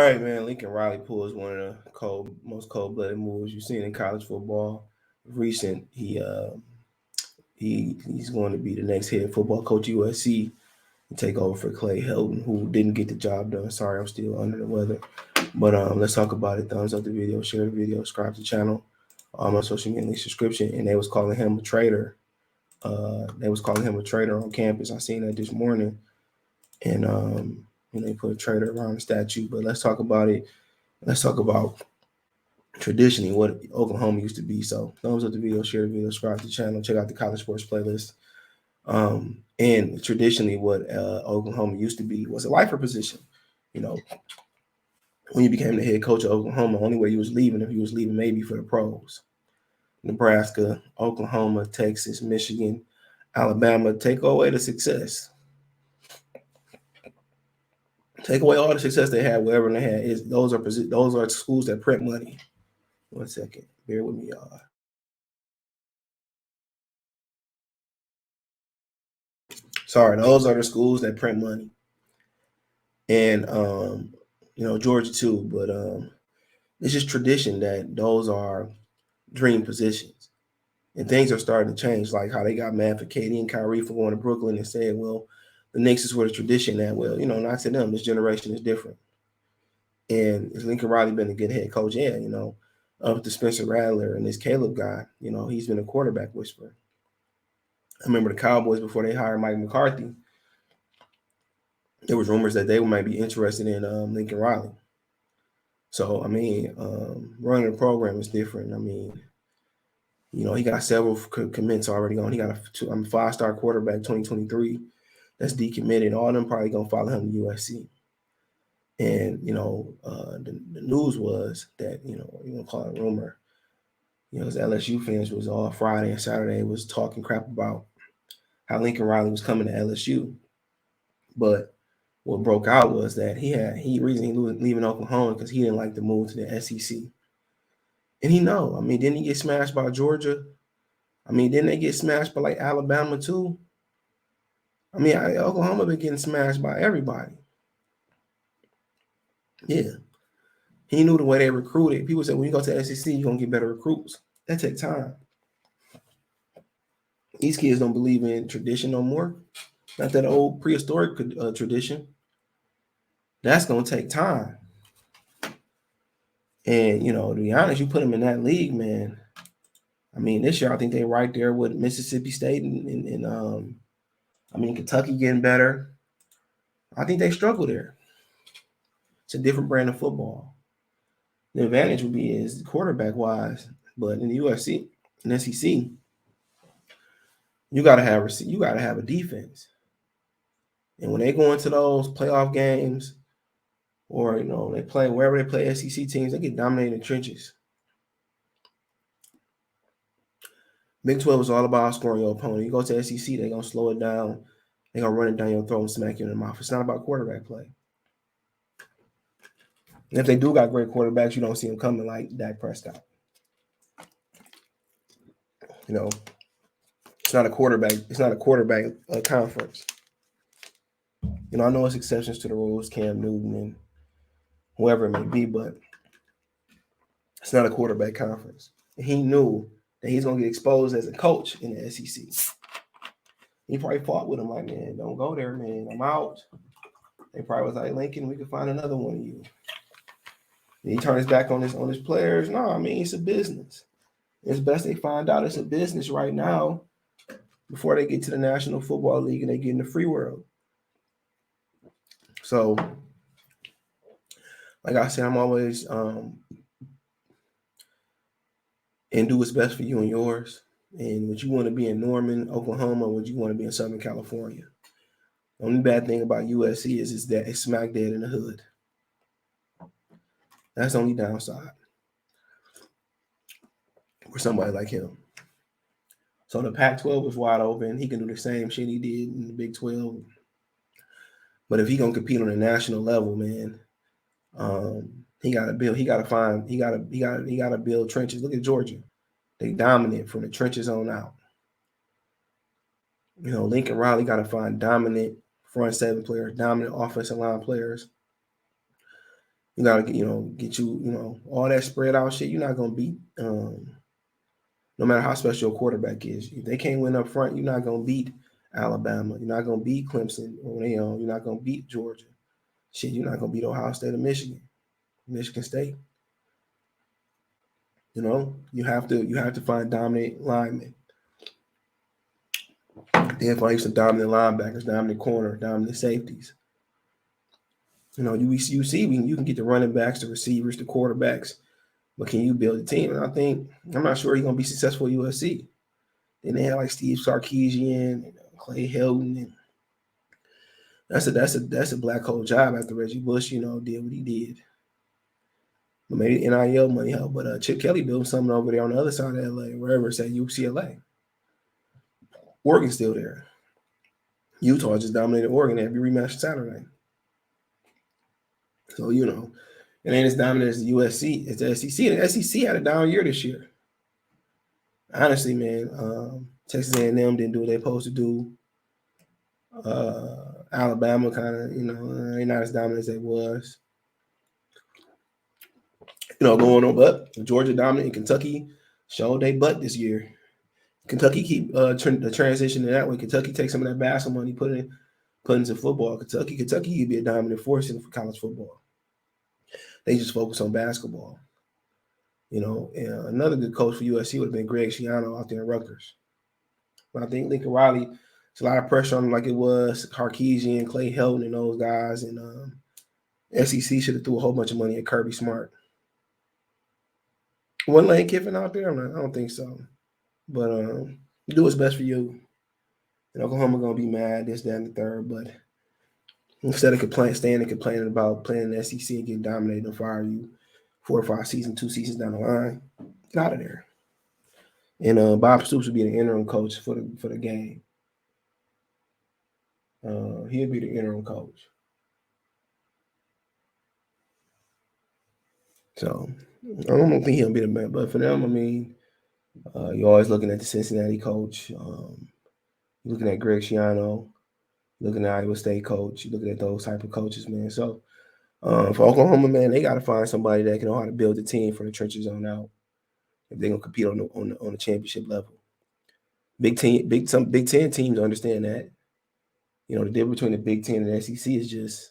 right, man. Lincoln Riley pulls one of the most cold-blooded moves you've seen in college football. Recent, he's going to be the next head football coach at USC and take over for Clay Helton, who didn't get the job done. Sorry, I'm still under the weather. But let's talk about it. Thumbs up the video, share the video, subscribe to the channel. All my social media link subscription, and they was calling him a traitor. They was calling him a traitor on campus. I seen that this morning, and they put a traitor around the statue. But let's talk about it. Let's talk about traditionally what Oklahoma used to be. So thumbs up the video, share the video, subscribe to the channel, check out the college sports playlist. And traditionally what Oklahoma used to be was a lifer position. You know, when you became the head coach of Oklahoma, only way you was leaving if you was leaving maybe for the pros. Nebraska, Oklahoma, Texas, Michigan, Alabama, take away the success. Take away all the success they had, wherever they had. Those are schools that print money. 1 second. Bear with me, y'all. Sorry, those are the schools that print money. And Georgia too, but it's just tradition that those are dream positions. And things are starting to change, like how they got mad for KD and Kyrie for going to Brooklyn and saying, well, the Knicks is where the tradition at. Well, not to them. This generation is different. And has Lincoln Riley been a good head coach? Yeah, up to Spencer Rattler and this Caleb guy, he's been a quarterback whisperer. I remember the Cowboys before they hired Mike McCarthy. There was rumors that they might be interested in Lincoln Riley. So, running the program is different. He got several commits already on. He got a 5-star quarterback 2023 that's decommitted. All of them probably going to follow him to USC. And, the news was that, you're going to call it a rumor, as LSU fans was all Friday and Saturday was talking crap about how Lincoln Riley was coming to LSU. But what broke out was that reason he was leaving Oklahoma because he didn't like the move to the SEC. And didn't he get smashed by Georgia? Didn't they get smashed by like Alabama too? Oklahoma been getting smashed by everybody. Yeah. He knew the way they recruited. People said, when you go to the SEC, you're going to get better recruits. That takes time. These kids don't believe in tradition no more. Not that old prehistoric tradition. That's going to take time. And, to be honest, you put them in that league, man. This year I think they're right there with Mississippi State and Kentucky getting better. I think they struggle there. It's a different brand of football. The advantage would be is quarterback-wise, but in the USC and SEC, you gotta have a defense. And when they go into those playoff games, or they play wherever they play SEC teams, they get dominated in trenches. Big 12 is all about scoring your opponent. You go to SEC, they're gonna slow it down. They're gonna run it down your throat and smack you in the mouth. It's not about quarterback play. And if they do got great quarterbacks, you don't see them coming like Dak Prescott. It's not a quarterback. It's not a quarterback conference. I know it's exceptions to the rules, Cam Newton and whoever it may be, but it's not a quarterback conference. And he knew that he's gonna get exposed as a coach in the SEC. He probably fought with him like, man, don't go there, man. I'm out. They probably was like, Lincoln, we could find another one of you. And he turned his back on his players. No, it's a business. It's best they find out it's a business right now before they get to the National Football League and they get in the free world. So, like I said, I'm always and do what's best for you and yours. And would you want to be in Norman, Oklahoma, or would you want to be in Southern California? The only bad thing about USC is that it's smack dead in the hood. That's the only downside for somebody like him. So the Pac-12 was wide open. He can do the same shit he did in the Big 12. But if he gonna compete on a national level, man, he gotta build trenches. Look at Georgia. They dominant from the trenches on out. Lincoln Riley got to find dominant front seven players, dominant offensive line players. You gotta get all that spread out shit. You're not gonna beat no matter how special your quarterback is. If they can't win up front, you're not gonna beat Alabama. You're not gonna beat Clemson when they you're not gonna beat Georgia. Shit, you're not gonna beat Ohio State or Michigan State. You have to find dominant linemen. Then find some dominant linebackers, dominant corner, dominant safeties. You see, you can get the running backs, the receivers, the quarterbacks, but can you build a team? And I'm not sure he's gonna be successful at USC. Then they had like Steve Sarkisian and Clay Helton, and that's a black hole job after Reggie Bush, did what he did. But maybe NIL money helped. But Chip Kelly built something over there on the other side of LA, wherever it's at UCLA. Oregon's still there. Utah just dominated Oregon every rematch Saturday. So it ain't as dominant as the USC, it's the SEC. And the SEC had a down year this year. Honestly, man, Texas A&M didn't do what they're supposed to do. Alabama kind of, they're not as dominant as they was. Going on, but Georgia dominant and Kentucky showed they butt this year. Kentucky keep the transition in that way. Kentucky takes some of that basketball money, put into football. Kentucky could be a dominant force in college football. They just focus on basketball. And another good coach for USC would have been Greg Schiano out there in Rutgers. But I think Lincoln Riley, there's a lot of pressure on him, like it was Sarkisian, Clay Helton, and those guys. And SEC should have threw a whole bunch of money at Kirby Smart. Wasn't Lane Kiffin out there? I don't think so. But do what's best for you. And Oklahoma gonna be mad, this, that, and the third. But instead of staying and complaining about playing in the SEC and getting dominated and fire you 4 or 5 seasons, 2 seasons down the line, get out of there. And Bob Stoops will be the interim coach for the game. He'll be the interim coach. So I don't think he'll be the man, but for them, you're always looking at the Cincinnati coach. You're looking at Greg Schiano, looking at Iowa State coach. You're looking at those type of coaches, man. So for Oklahoma, man, they got to find somebody that can know how to build a team from the trenches on out if they're gonna compete on the championship level. Big Ten teams understand that. The difference between the Big Ten and the SEC is just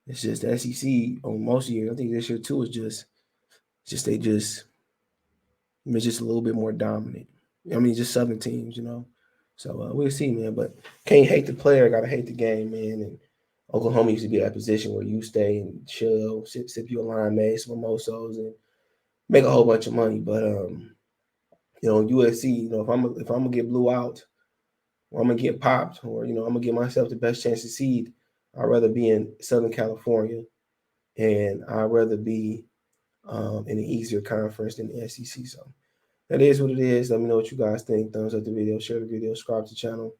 the SEC on most years. I think this year too is just a little bit more dominant. Just Southern teams, So we'll see, man. But can't hate the player, gotta hate the game, man. And Oklahoma used to be that position where you stay and chill, sip your limeade, some mimosas, and make a whole bunch of money. But USC, if I'm gonna get blew out, or I'm gonna get popped, or I'm gonna give myself the best chance to seed, I'd rather be in Southern California, and I'd rather be in an easier conference than the SEC. So that is what it is. Let me know what you guys think. Thumbs up the video, share the video, subscribe to the channel.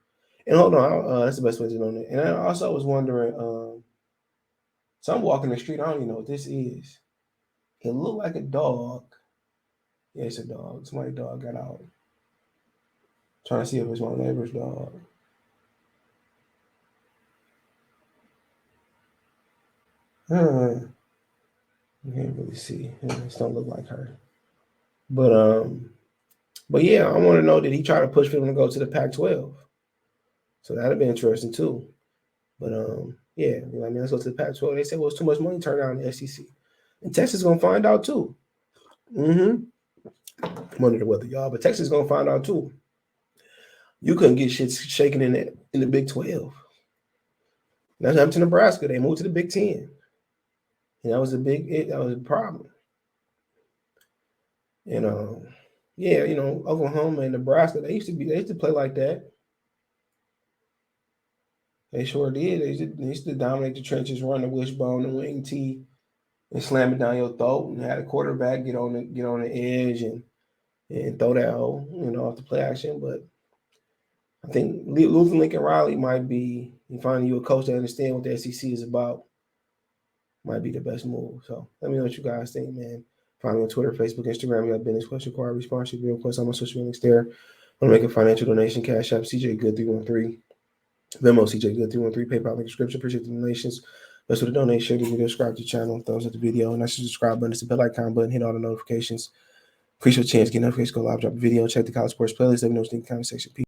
And hold on, that's the best way to know that. And I also was wondering, so I'm walking the street. I don't even know what this is. It looked like a dog. Yeah, it's a dog. Somebody's dog got out. Trying to see if it's my neighbor's dog. I can't really see. It don't look like her. But yeah, I want to know, did he try to push for him to go to the Pac-12? So that'd be interesting too. But yeah, let's go to the Pac-12. They said, well, it's too much money turned down in the SEC. And Texas is gonna find out too. I'm under the weather, y'all, but Texas is gonna find out too. You couldn't get shit shaken in the Big 12. That's happened to Nebraska. They moved to the Big 10. And that was a problem. Yeah, Oklahoma and Nebraska, they used to play like that. They sure did. They used to dominate the trenches, run the wishbone and wing tee, and slam it down your throat, and had a quarterback get on the edge and throw that hole, off the play action. But I think losing Lincoln Riley might be, and finding you a coach that understands what the SEC is about, might be the best move. So let me know what you guys think, man. Find me on Twitter, Facebook, Instagram. We got business question, card response. Video request on my social links there. Want to make a financial donation? Cash App CJ Good 313. Venmo CJ Good 313. PayPal link description. Appreciate the donations. That's what to donate. Share the video, subscribe to the channel, thumbs up the video, and that's the subscribe button. It's the bell icon button. Hit all the notifications. Increase your chance. Get notifications. Go live, drop a video. Check the college sports playlist. Let me know what you think in the comment section. Peace.